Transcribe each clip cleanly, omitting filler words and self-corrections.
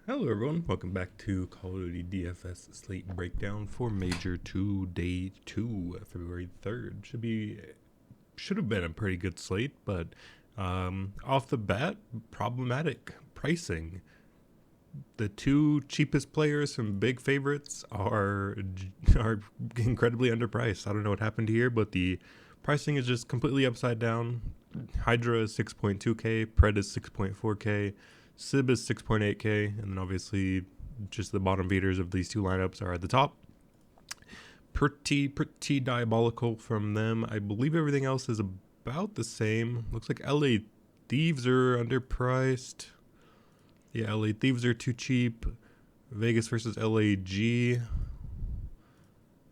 Hello everyone, welcome back to Cod Dfs Slate Breakdown for Major 2, Day 2, February 3rd. Should have been a pretty good slate, but off the bat, problematic pricing. The two cheapest players from big favorites are incredibly underpriced. I don't know what happened here, but the pricing is just completely upside down. Hydra is 6.2k, Pred is 6.4k, Sib is 6.8k, and then obviously just the bottom beaters of these two lineups are at the top. Pretty diabolical from them. I believe everything else is about the same. Looks like LA Thieves are underpriced. Yeah, LA Thieves are too cheap. Vegas versus LAG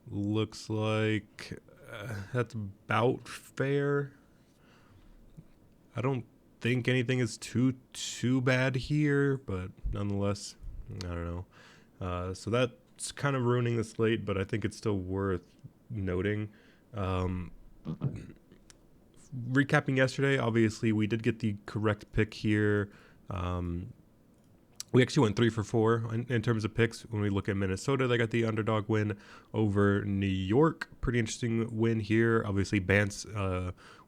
looks like that's about fair. I don't think anything is too bad here, but nonetheless, I don't know. So that's kind of ruining the slate, but I think it's still worth noting. Um, Recapping yesterday, obviously we did get the correct pick here. We actually went 3 for 4 in terms of picks. When we look at Minnesota, they got the underdog win over New York. Pretty interesting win here. Obviously, Bance,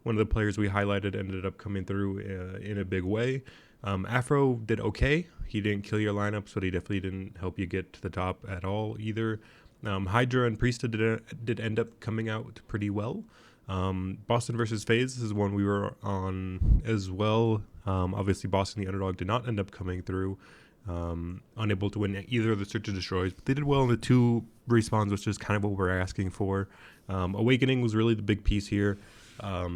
one of the players we highlighted, ended up coming through in a big way. Afro did okay. He didn't kill your lineups, but he definitely didn't help you get to the top at all either. Hydra and Priesta did end up coming out pretty well. Boston versus FaZe is one we were on as well. Obviously, Boston, the underdog, did not end up coming through. Unable to win either of the Search and Destroys, but they did well in the two respawns, which is kind of what we're asking for. Awakening was really the big piece here. I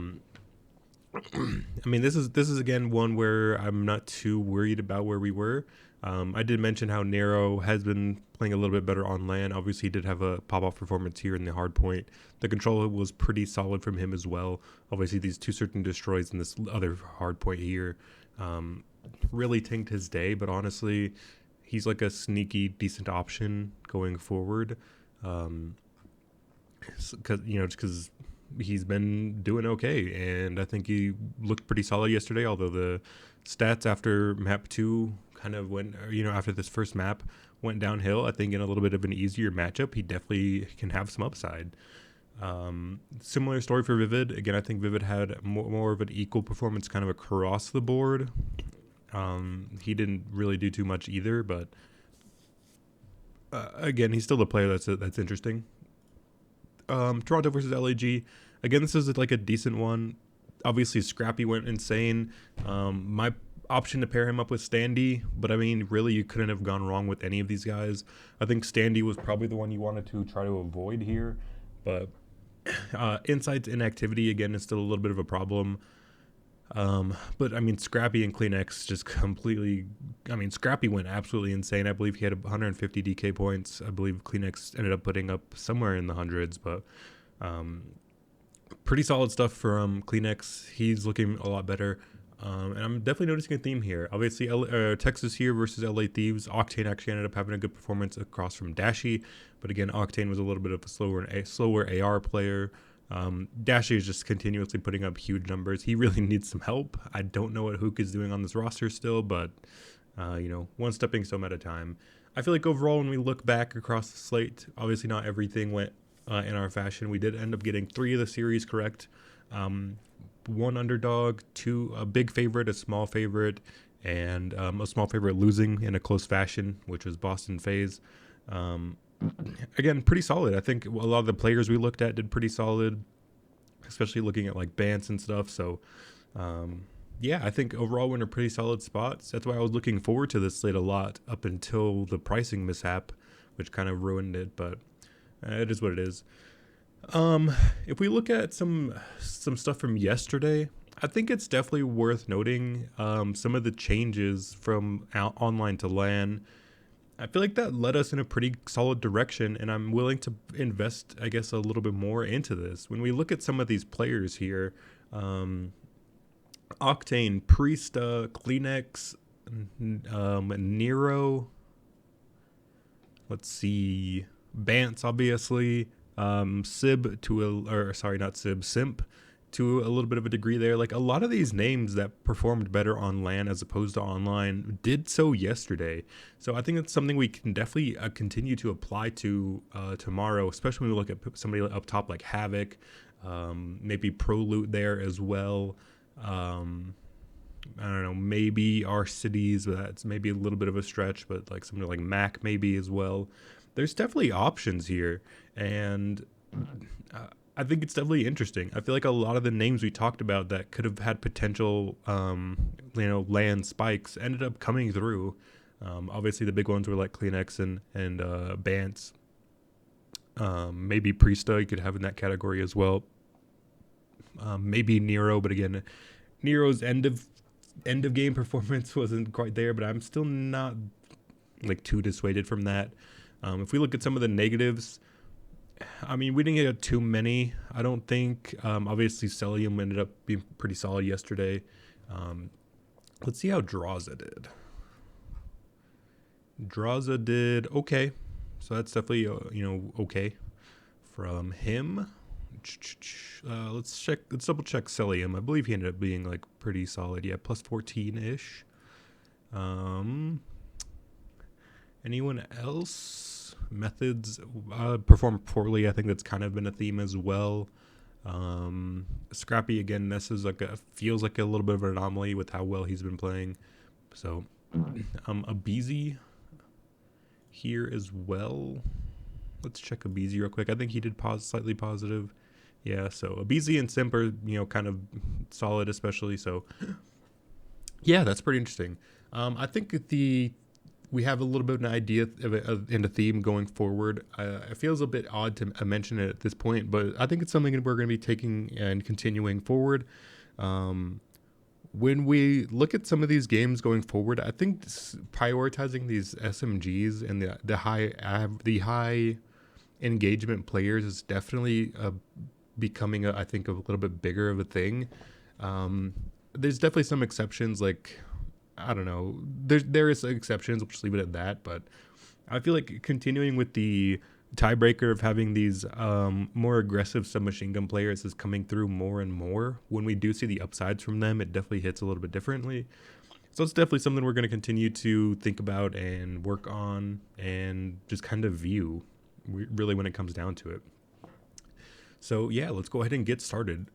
mean, this is again one where I'm not too worried about where we were. I did mention how Nero has been playing a little bit better on land. Obviously, he did have a pop-off performance here in the hard point. The control was pretty solid from him as well. Obviously, these two certain destroys and this other hard point here really tanked his day, but honestly, he's like a sneaky, decent option going forward. Because he's been doing okay, and I think he looked pretty solid yesterday. Although the stats after map 2 kind of went, after this first map went downhill. I think in a little bit of an easier matchup, he definitely can have some upside. Similar story for Vivid. Again, I think Vivid had more of an equal performance kind of across the board. He didn't really do too much either, but again, he's still a player that's interesting. Toronto versus LAG. Again, this is like a decent one. Obviously, Scrappy went insane. My option to pair him up with Standy, but I mean, really, you couldn't have gone wrong with any of these guys. I think Standy was probably the one you wanted to try to avoid here, but Insight's inactivity, again, is still a little bit of a problem. But I mean, Scrappy and Kleenex just completely. I mean, Scrappy went absolutely insane. I believe he had 150 DK points. I believe Kleenex ended up putting up somewhere in the hundreds, but pretty solid stuff from Kleenex. He's looking a lot better. And I'm definitely noticing a theme here. Obviously, Texas here versus LA Thieves. Octane actually ended up having a good performance across from Dashy, but again, Octane was a little bit of a slower AR player. Dashy is just continuously putting up huge numbers. He really needs some help. I don't know what Hook is doing on this roster still, but one stepping stone at a time. I feel like overall, when we look back across the slate, obviously not everything went in our fashion. We did end up getting 3 of the series correct. One underdog, 2 a big favorite, a small favorite, and a small favorite losing in a close fashion, which was Boston FaZe. Again, pretty solid. I think a lot of the players we looked at did pretty solid, especially looking at like Bance and stuff. So, I think overall we're in a pretty solid spot. That's why I was looking forward to this slate a lot up until the pricing mishap, which kind of ruined it. But it is what it is. If we look at some stuff from yesterday, I think it's definitely worth noting some of the changes from online to LAN. I feel like that led us in a pretty solid direction, and I'm willing to invest, I guess, a little bit more into this. When we look at some of these players here, Octane, Priesta, Kleenex, Nero, let's see, Bance, obviously, Simp to a little bit of a degree there. Like a lot of these names that performed better on LAN as opposed to online did so yesterday. So I think that's something we can definitely continue to apply to tomorrow, especially when we look at somebody up top like Havoc, maybe Pro Loot there as well. I don't know, maybe our cities, that's maybe a little bit of a stretch, but like something like Mac maybe as well. There's definitely options here, and I think it's definitely interesting. I feel like a lot of the names we talked about that could have had potential, land spikes ended up coming through. Obviously, the big ones were like Kleenex and Bance. Maybe Priesta you could have in that category as well. Maybe Nero, but again, Nero's end of game performance wasn't quite there, but I'm still not like too dissuaded from that. If we look at some of the negatives, I mean, we didn't get too many, I don't think. Obviously, Celium ended up being pretty solid yesterday. Let's see how Draza did. Draza did okay. So that's definitely, okay from him. Let's double check Celium. I believe he ended up being like pretty solid. Yeah, plus 14-ish. Anyone else? Methods performed poorly. I think that's kind of been a theme as well. Scrappy again. This is feels like a little bit of an anomaly with how well he's been playing. So, Abizi here as well. Let's check Abizi real quick. I think he did slightly positive. Yeah, so Abizi and Simp are, kind of solid, especially. So, yeah, that's pretty interesting. I think we have a little bit of an idea in a theme going forward. It feels a bit odd to mention it at this point, but I think it's something we're going to be taking and continuing forward. When we look at some of these games going forward, I think prioritizing these SMGs and the high engagement players is definitely becoming I think a little bit bigger of a thing. There's definitely some exceptions, like I don't know, there is exceptions, we'll just leave it at that, but I feel like continuing with the tiebreaker of having these more aggressive submachine gun players is coming through more and more. When we do see the upsides from them, it definitely hits a little bit differently. So it's definitely something we're going to continue to think about and work on and just kind of view really when it comes down to it. So yeah, let's go ahead and get started.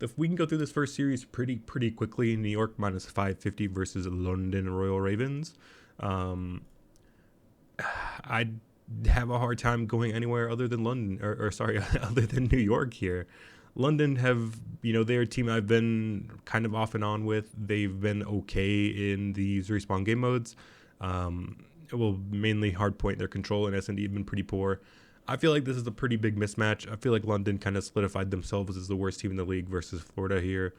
If we can go through this first series pretty quickly. New York minus 550 versus London Royal Ravens. I'd have a hard time going anywhere other than London, other than New York here. London they're a team I've been kind of off and on with. They've been okay in these respawn game modes. Mainly hardpoint. Their control and S&D have been pretty poor. I feel like this is a pretty big mismatch. I feel like London kind of solidified themselves as the worst team in the league versus Florida here.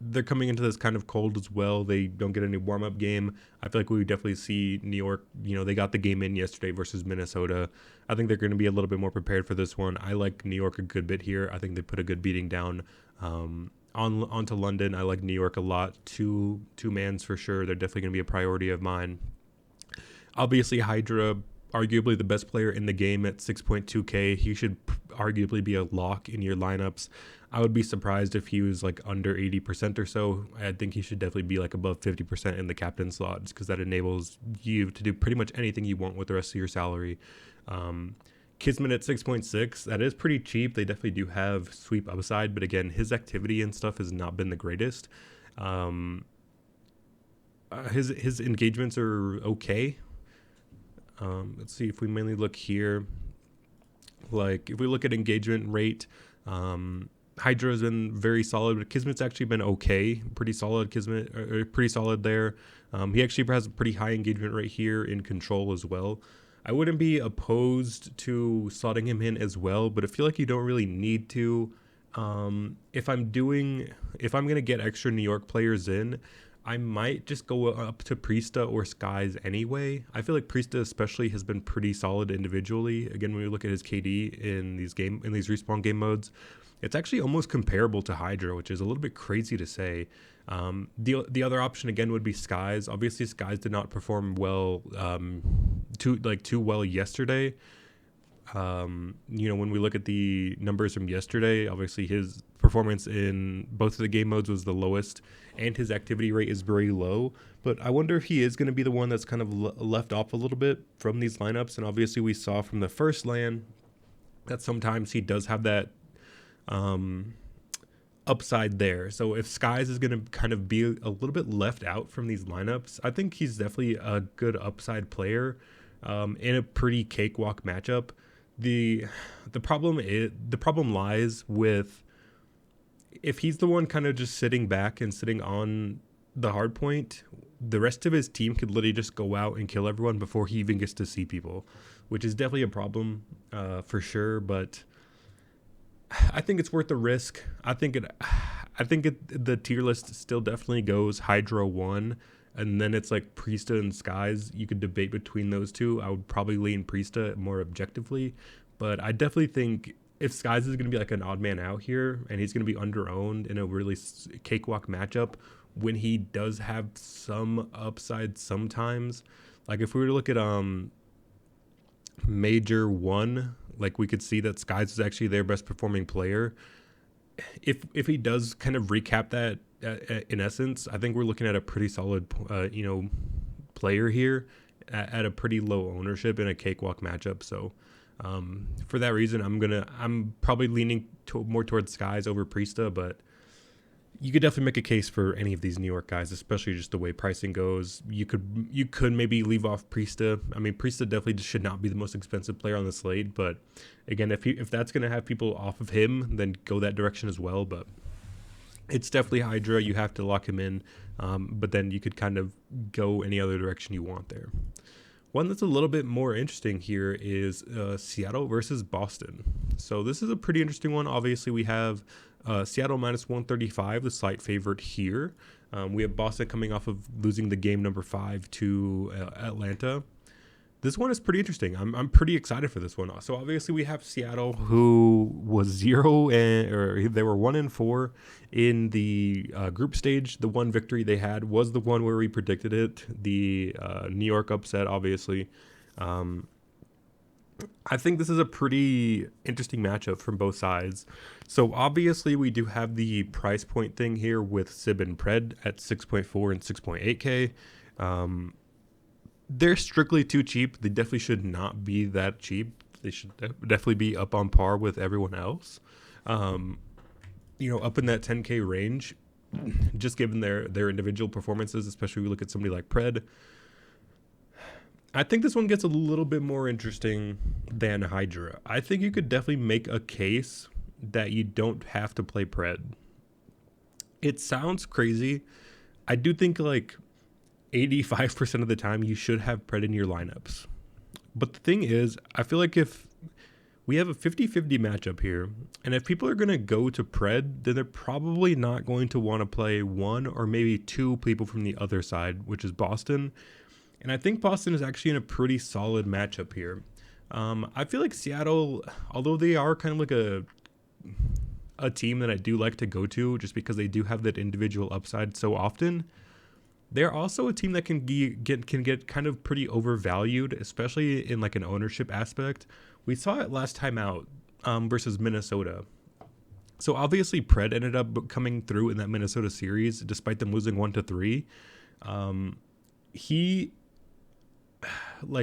They're coming into this kind of cold as well. They don't get any warm-up game. I feel like we would definitely see New York, they got the game in yesterday versus Minnesota. I think they're going to be a little bit more prepared for this one. I like New York a good bit here. I think they put a good beating down onto London. I like New York a lot. Two mans for sure. They're definitely going to be a priority of mine. Obviously, Hydra, arguably the best player in the game at 6.2K. He should arguably be a lock in your lineups. I would be surprised if he was like under 80% or so. I think he should definitely be like above 50% in the captain slot, because that enables you to do pretty much anything you want with the rest of your salary. Kismet at 6.6, that is pretty cheap. They definitely do have sweep upside, but again, his activity and stuff has not been the greatest. His engagements are okay. Let's see if we mainly look here. Like if we look at engagement rate, Hydra has been very solid, but Kismet's actually been okay. Pretty solid Kismet, pretty solid there. He actually has a pretty high engagement rate here in control as well. I wouldn't be opposed to slotting him in as well, but I feel like you don't really need to. If I'm going to get extra New York players in, I might just go up to Priesta or Skies anyway. I feel like Priesta especially has been pretty solid individually. Again, when we look at his KD in these respawn game modes, it's actually almost comparable to Hydra, which is a little bit crazy to say. The other option again would be Skies. Obviously, Skies did not perform well, too well yesterday. When we look at the numbers from yesterday, obviously his performance in both of the game modes was the lowest, and his activity rate is very low. But I wonder if he is going to be the one that's kind of left off a little bit from these lineups. And obviously, we saw from the first LAN that sometimes he does have that upside there. So if Skies is going to kind of be a little bit left out from these lineups, I think he's definitely a good upside player in a pretty cakewalk matchup. The problem lies with if he's the one kind of just sitting back and sitting on the hard point, the rest of his team could literally just go out and kill everyone before he even gets to see people, which is definitely a problem for sure. But I think it's worth the risk. I think the tier list still definitely goes Hydra 1, and then it's like Priesta and Skies. You could debate between those two. I would probably lean Priesta more objectively, but I definitely think if Skies is going to be like an odd man out here and he's going to be under-owned in a really cakewalk matchup when he does have some upside sometimes, like if we were to look at Major 1, like we could see that Skies is actually their best performing player. If he does kind of recap that in essence, I think we're looking at a pretty solid player here at a pretty low ownership in a cakewalk matchup. So for that reason, I'm probably leaning more towards Skies over Priesta, but you could definitely make a case for any of these New York guys, especially just the way pricing goes. You could maybe leave off Priesta. I mean, Priesta definitely just should not be the most expensive player on the slate, but again, if that's going to have people off of him, then go that direction as well. But it's definitely Hydra. You have to lock him in, but then you could kind of go any other direction you want there. One that's a little bit more interesting here is Seattle versus Boston. So this is a pretty interesting one. Obviously, we have Seattle minus 135, the slight favorite here. We have Boston coming off of losing the game number 5 to Atlanta. This one is pretty interesting. I'm pretty excited for this one. So obviously we have Seattle, who was they were 1-4 in the group stage. The one victory they had was the one where we predicted it, the New York upset, obviously. I think this is a pretty interesting matchup from both sides. So obviously we do have the price point thing here with Sib and Pred at 6.4 and 6.8K. They're strictly too cheap. They definitely should not be that cheap. They should definitely be up on par with everyone else. Up in that 10K range, just given their individual performances, especially if we look at somebody like Pred. I think this one gets a little bit more interesting than Hydra. I think you could definitely make a case that you don't have to play Pred. It sounds crazy. I do think like 85% of the time you should have Pred in your lineups. But the thing is, I feel like if we have a 50-50 matchup here, and if people are going to go to Pred, then they're probably not going to want to play one or maybe two people from the other side, which is Boston. And I think Boston is actually in a pretty solid matchup here. I feel like Seattle, although they are kind of like a team that I do like to go to just because they do have that individual upside so often, they're also a team that can get kind of pretty overvalued, especially in like an ownership aspect. We saw it last time out versus Minnesota. So obviously Pred ended up coming through in that Minnesota series despite them losing 1-3.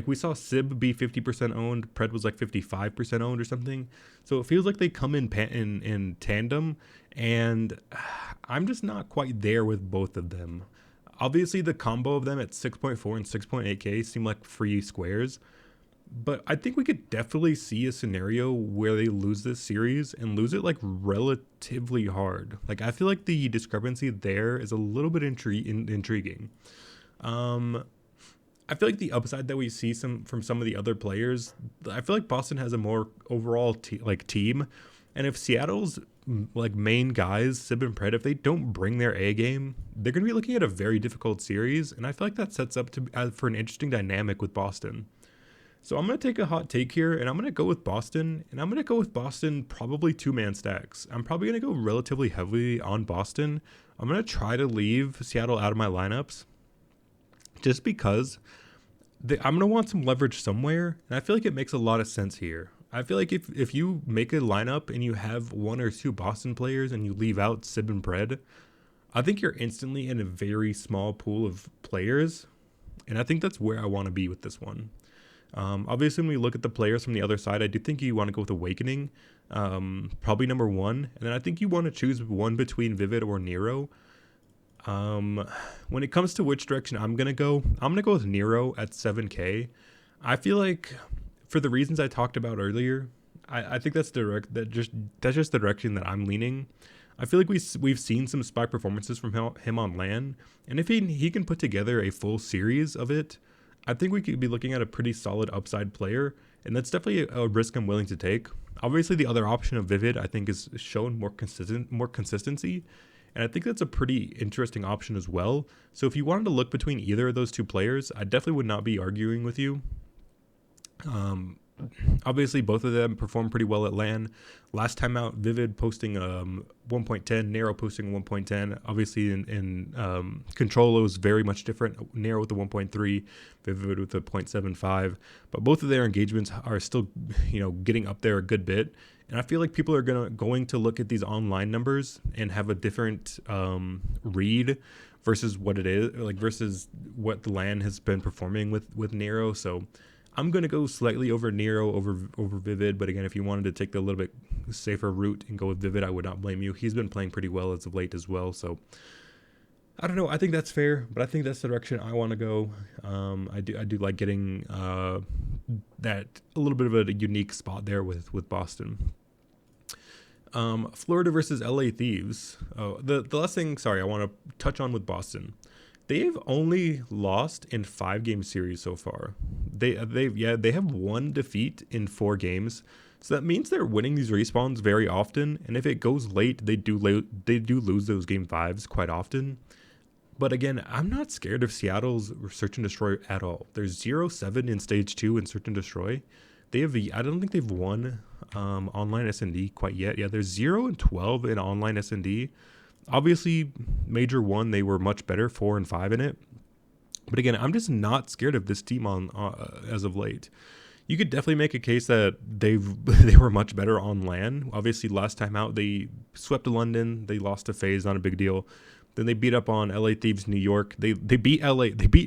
We saw Sib be 50% owned. Pred was like 55% owned or something. So it feels like they come in tandem, and I'm just not quite there with both of them. Obviously, the combo of them at 6.4 and 6.8K seem like free squares, but I think we could definitely see a scenario where they lose this series and lose it like relatively hard. Like I feel like the discrepancy there is a little bit intriguing. I feel like the upside that we see from some of the other players, I feel like Boston has a more overall team, and if Seattle's like main guys, Sib and Pred, if they don't bring their A game, they're going to be looking at a very difficult series, and I feel like that sets up for an interesting dynamic with Boston. So I'm going to take a hot take here, and I'm going to go with Boston, and I'm going to go with Boston probably 2-man stacks. I'm probably going to go relatively heavily on Boston. I'm going to try to leave Seattle out of my lineups just because I'm going to want some leverage somewhere, and I feel like it makes a lot of sense here. I feel like if you make a lineup and you have one or two Boston players and you leave out Sib and Pred, I think you're instantly in a very small pool of players. And I think that's where I want to be with this one. Obviously, when we look at the players from the other side, I do think you want to go with Awakening, probably number one. And then I think you want to choose one between Vivid or Nero. When it comes to which direction I'm going to go with Nero at 7K. I feel like for the reasons I talked about earlier, I think that's just the direction that I'm leaning. I feel like we've seen some spike performances from him on LAN, and if he can put together a full series of it, I think we could be looking at a pretty solid upside player, and that's definitely a risk I'm willing to take. Obviously, the other option of Vivid I think is shown more consistency, and I think that's a pretty interesting option as well. So if you wanted to look between either of those two players, I definitely would not be arguing with you. Obviously, both of them performed pretty well at LAN. Last time out, Vivid posting 1.10, Nero posting 1.10. Obviously, in Control, it was very much different. Nero with the 1.3, Vivid with the 0.75. But both of their engagements are still, getting up there a good bit. And I feel like people are going to look at these online numbers and have a different read versus what it is, versus what the LAN has been performing with Nero. So I'm going to go slightly over Nero over Vivid, but again, if you wanted to take the little bit safer route and go with Vivid, I would not blame you. He's been playing pretty well as of late as well, so I don't know. I think that's fair, but I think that's the direction I want to go. I do like getting that a little bit of a unique spot there with Boston. Florida versus LA Thieves. The last thing, I want to touch on with Boston. They've only lost in 5-game series so far. They have one defeat in 4 games. So that means they're winning these respawns very often, and if it goes late, they do lose those game 5s quite often. But again, I'm not scared of Seattle's Search and Destroy at all. There's 0-7 in stage 2 in Search and Destroy. I don't think they've won online S&D quite yet. Yeah, there's 0-12 in online S&D. Obviously, Major 1, they were much better, 4 and 5 in it. But again, I'm just not scared of this team as of late. You could definitely make a case that they were much better on LAN. Obviously, last time out, they swept to London. They lost to FaZe, not a big deal. Then they beat up on LA Thieves New York. They beat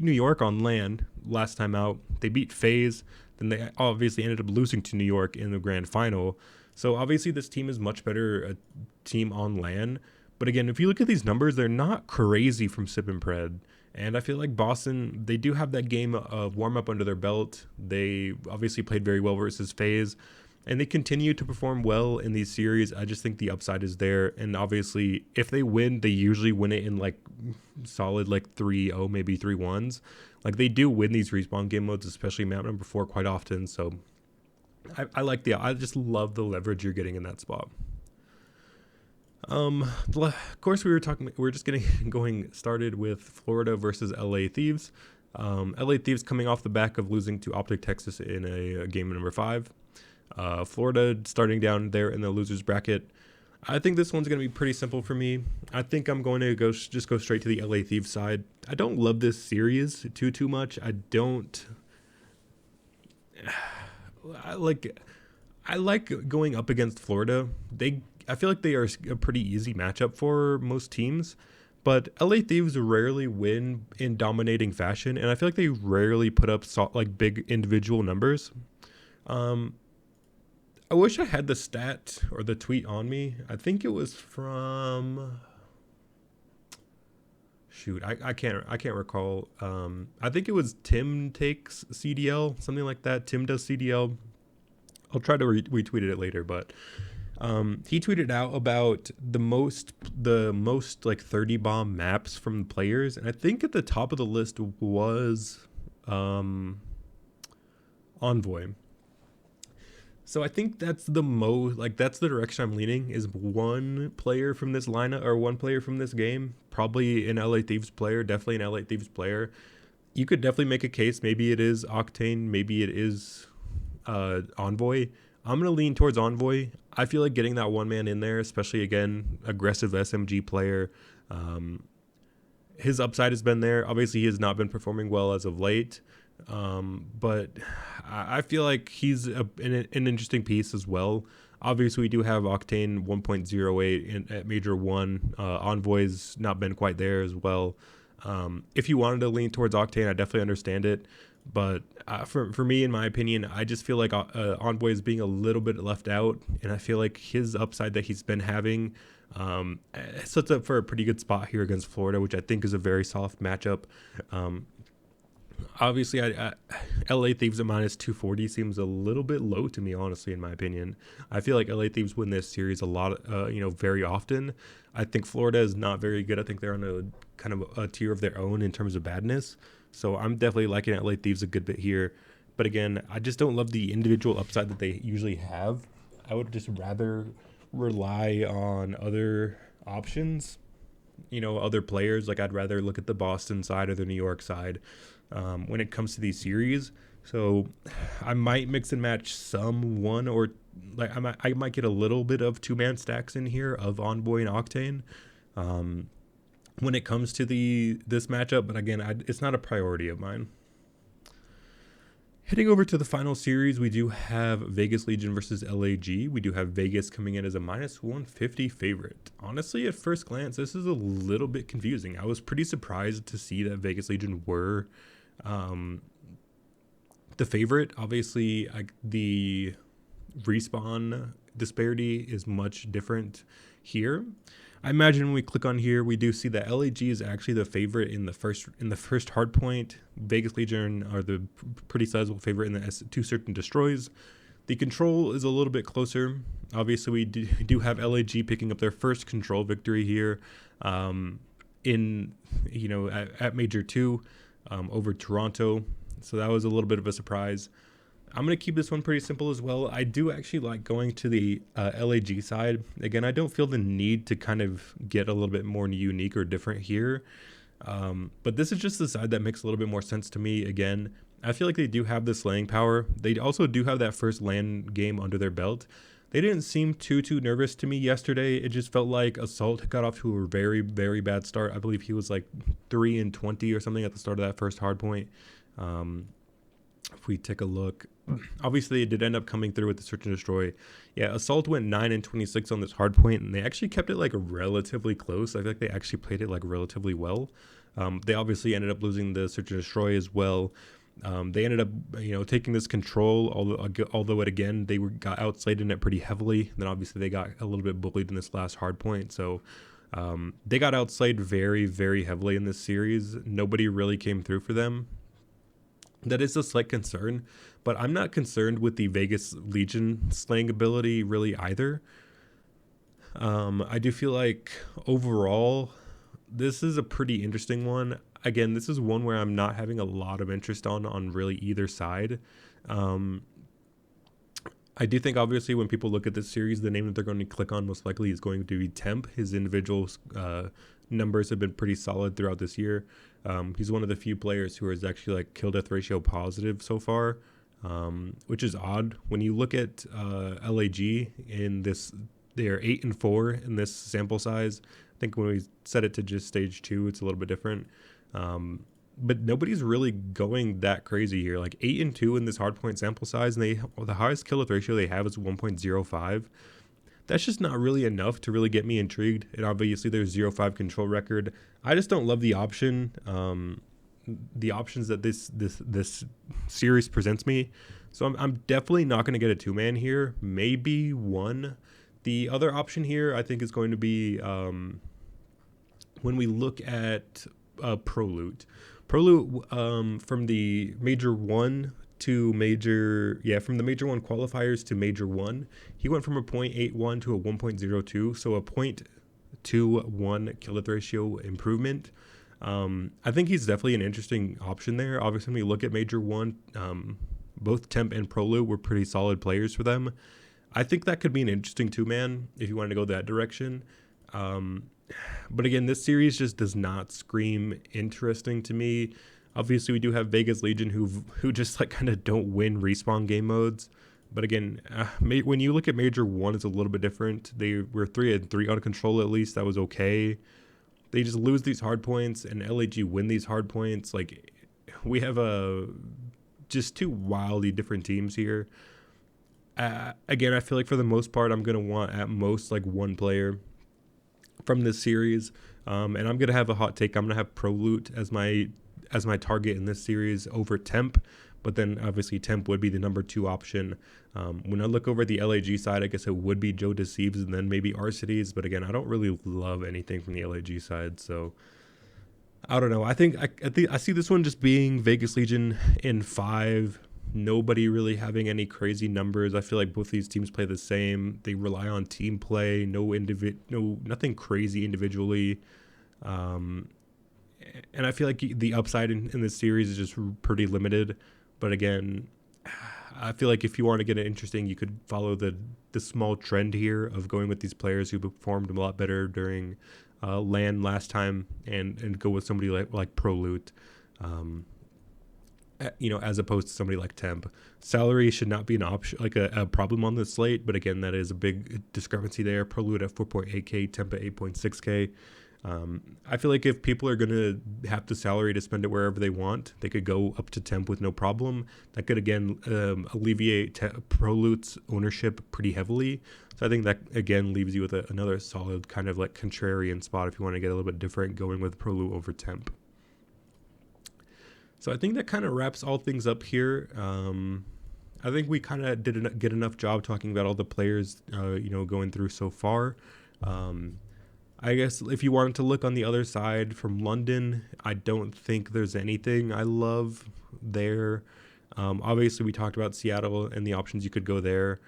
New York on LAN last time out. They beat FaZe. Then they obviously ended up losing to New York in the grand final. So obviously, this team is much better a team on LAN. But again, if you look at these numbers, they're not crazy from Sip and Pred. And I feel like Boston, they do have that game of warm-up under their belt. They obviously played very well versus FaZe. And they continue to perform well in these series. I just think the upside is there. And obviously, if they win, they usually win it in solid 3-0, maybe 3-1s. They do win these respawn game modes, especially map number 4 quite often. So I just love the leverage you're getting in that spot. Of course, we were just going started with Florida versus LA Thieves. LA Thieves coming off the back of losing to Optic Texas in a game number 5. Florida starting down there in the losers bracket. I think this one's going to be pretty simple for me. I think I'm going to go straight to the LA Thieves side. I don't love this series too much. I like going up against Florida. I feel like they are a pretty easy matchup for most teams, but LA Thieves rarely win in dominating fashion, and I feel like they rarely put up big individual numbers. I wish I had the stat or the tweet on me. I think it was from... Shoot, I can't recall. I think it was Tim Takes CDL, something like that. Tim Does CDL. I'll try to retweet it later, but... he tweeted out about the most 30 bomb maps from players, and I think at the top of the list was Envoy. So I think that's that's the direction I'm leaning, is one player from this lineup or one player from this game, probably an LA Thieves player, definitely an LA Thieves player. You could definitely make a case, maybe it is Octane, maybe it is Envoy. I'm going to lean towards Envoy. I feel like getting that one man in there, especially, again, aggressive SMG player. His upside has been there. Obviously, he has not been performing well as of late. But I feel like he's an interesting piece as well. Obviously, we do have Octane 1.08 at Major 1. Envoy's not been quite there as well. If you wanted to lean towards Octane, I definitely understand it. But for me, in my opinion, I just feel like Envoy is being a little bit left out. And I feel like his upside that he's been having sets up for a pretty good spot here against Florida, which I think is a very soft matchup. Obviously, LA Thieves at minus 240 seems a little bit low to me, honestly, in my opinion. I feel like LA Thieves win this series a lot, very often. I think Florida is not very good. I think they're on a kind of a tier of their own in terms of badness. So I'm definitely liking LA Thieves a good bit here. But again, I just don't love the individual upside that they usually have. I would just rather rely on other options, other players. Like I'd rather look at the Boston side or the New York side when it comes to these series. So I might mix and match some one or like I might get a little bit of 2-man stacks in here of Envoy and Octane when it comes to this matchup. But again, it's not a priority of mine. Heading over to the final series, we do have Vegas Legion versus LAG. We do have Vegas coming in as a minus 150 favorite. Honestly, at first glance, this is a little bit confusing. I was pretty surprised to see that Vegas Legion were the favorite. Obviously, the respawn disparity is much different here. I imagine when we click on here, we do see that LAG is actually the favorite in the first hard point. Vegas Legion are the pretty sizable favorite in the S2 Search and Destroys. The control is a little bit closer. Obviously, we do have LAG picking up their first control victory here at Major 2 over Toronto. So that was a little bit of a surprise. I'm going to keep this one pretty simple as well. I do actually like going to the LAG side. Again, I don't feel the need to kind of get a little bit more unique or different here. But this is just the side that makes a little bit more sense to me. Again, I feel like they do have the slaying power. They also do have that first LAN game under their belt. They didn't seem too nervous to me yesterday. It just felt like Assault got off to a very, very bad start. I believe he was like 3-20 or something at the start of that first hard point. If we take a look, obviously it did end up coming through with the Search and Destroy. Yeah, Assault went 9-26 on this hard point, and they actually kept it like relatively close. I feel like they actually played it like relatively well. They obviously ended up losing the Search and Destroy as well. They ended up, taking this control, although again, they got outslayed in it pretty heavily. Then obviously they got a little bit bullied in this last hard point. So they got outslayed very, very heavily in this series. Nobody really came through for them. That is a slight concern, but I'm not concerned with the Vegas Legion slaying ability really either. I do feel like overall, this is a pretty interesting one. Again, this is one where I'm not having a lot of interest on really either side. I do think obviously when people look at this series, the name that they're going to click on most likely is going to be Temp. His individual numbers have been pretty solid throughout this year. He's one of the few players who is actually like kill death ratio positive so far, which is odd. When you look at LAG in this, they are 8-4 in this sample size. I think when we set it to just stage 2, it's a little bit different. But nobody's really going that crazy here. Like 8-2 in this hardpoint sample size, and the highest kill death ratio they have is 1.05. That's just not really enough to really get me intrigued. And obviously there's 0-5 control record. I just don't love the option, the options that this series presents me. So I'm definitely not going to get a 2-man here. Maybe one. The other option here I think is going to be when we look at Pro Loot. Pro Loot from the Major 1 to from the Major 1 qualifiers to Major 1, he went from a 0.81 to a 1.02, so a 0.21 kill death ratio improvement. I think he's definitely an interesting option there. Obviously, when we look at Major 1, both Temp and Pro Loot were pretty solid players for them. I think that could be an interesting 2-man if you wanted to go that direction. But again, this series just does not scream interesting to me. Obviously, we do have Vegas Legion who just like kind of don't win respawn game modes. But again, when you look at Major 1, it's a little bit different. They were 3-3 on control at least. That was okay. They just lose these hard points, and LAG win these hard points. Like, we have a just two wildly different teams here. Again, I feel like for the most part, I'm going to want at most like one player from this series. And I'm going to have a hot take. I'm going to have ProLoot as my target in this series over Temp. But then obviously Temp would be the number 2 option. When I look over the LAG side, I guess it would be Joe Deceives and then maybe Arcides. But again, I don't really love anything from the LAG side. So I don't know. I think I see this one just being Vegas Legion in 5. Nobody really having any crazy numbers. I feel like both these teams play the same. They rely on team play. Nothing crazy individually. And I feel like the upside in this series is just pretty limited. But again, I feel like if you want to get it interesting, you could follow the small trend here of going with these players who performed a lot better during LAN last time, and go with somebody like ProLoot, as opposed to somebody like Temp. Salary should not be an option, like a problem on this slate, but again, that is a big discrepancy there. ProLoot at 4.8K, Temp at 8.6K. I feel like if people are going to have the salary to spend it wherever they want, they could go up to Temp with no problem. That could, again, alleviate ProLoot's ownership pretty heavily. So I think that, again, leaves you with another solid kind of like contrarian spot if you want to get a little bit different, going with ProLoot over Temp. So I think that kind of wraps all things up here. I think we kind of did get enough job talking about all the players, going through so far. I guess if you wanted to look on the other side from London, I don't think there's anything I love there. Obviously, we talked about Seattle and the options you could go there.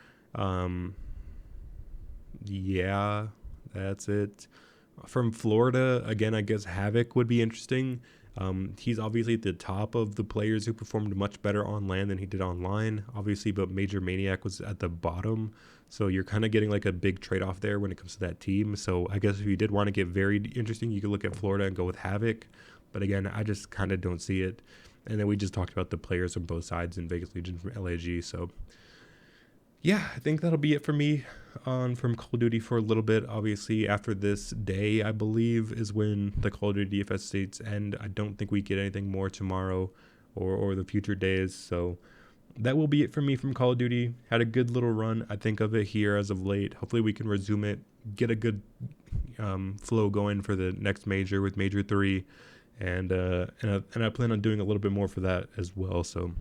Yeah, that's it. From Florida, again, I guess Havoc would be interesting. He's obviously at the top of the players who performed much better on LAN than he did online, obviously, but Major Maniac was at the bottom. So you're kind of getting like a big trade-off there when it comes to that team. So I guess if you did want to get very interesting, you could look at Florida and go with Havoc. But again, I just kind of don't see it. And then we just talked about the players from both sides in Vegas Legion from LAG. So yeah, I think that'll be it for me from Call of Duty for a little bit. Obviously, after this day, I believe, is when the Call of Duty DFS states end. I don't think we get anything more tomorrow or the future days. So that will be it for me from Call of Duty. Had a good little run, I think, of it here as of late. Hopefully we can resume it, get a good flow going for the next major with Major 3. And I plan on doing a little bit more for that as well. So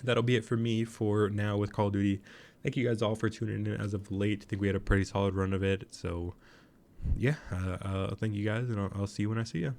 that'll be it for me for now with Call of Duty. Thank you guys all for tuning in as of late. I think we had a pretty solid run of it. So yeah, thank you guys, and I'll see you when I see you.